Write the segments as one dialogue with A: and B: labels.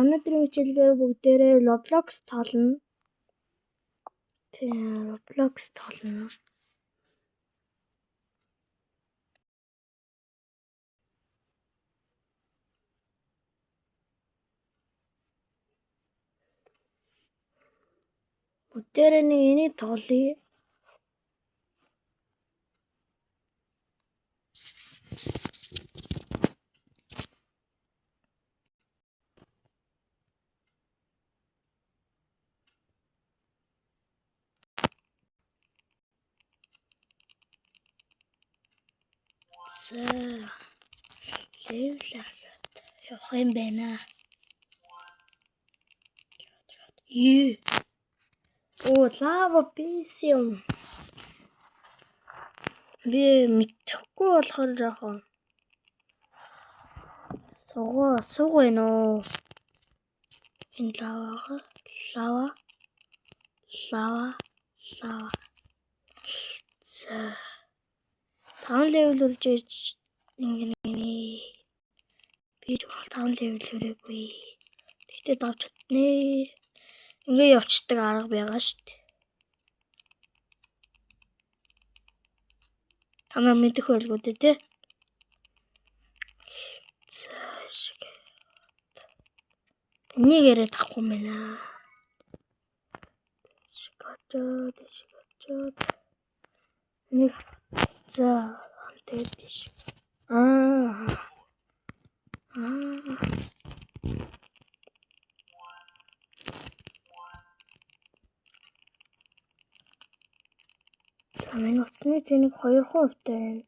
A: өнөөдрийн хичээлээр бүгдээрээ Roblox тоглоно. Roblox тоглоно. Бүгдээрээ нэг энийг тоглоё. Левлахад явах юм байна. Оо, лава бисим. Би мэдхгүй болохоор жоохон суугано. Энэ лава. За. 5 level үржиж ингэнэ. Би ч 5 level хүрээгүй. Тэгтээ давж чадна. Ингээ явцдаг арга байгаа шүү дээ. Танаа мэдэх байлгүй дээ, тэ? За шиг. Энийг яриад авахгүй юм байна. Шигачод. Нэг за тэгээд биш. Миний утасны зэнийг 2% байна.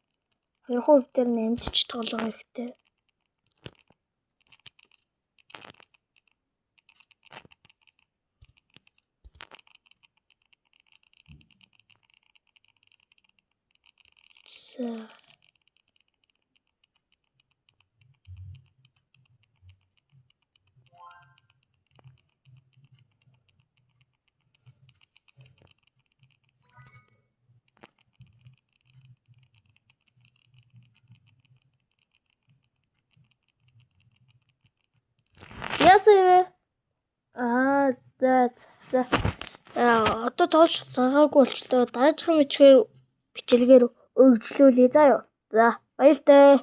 A: 2% дээр нэмж тоглох хэрэгтэй. За. Ясаа. За. Одоо тоолж цагаагүй болчлоо. Дараагийн хичээлгээр өргөжлүүлье заа юу. За, баяртай.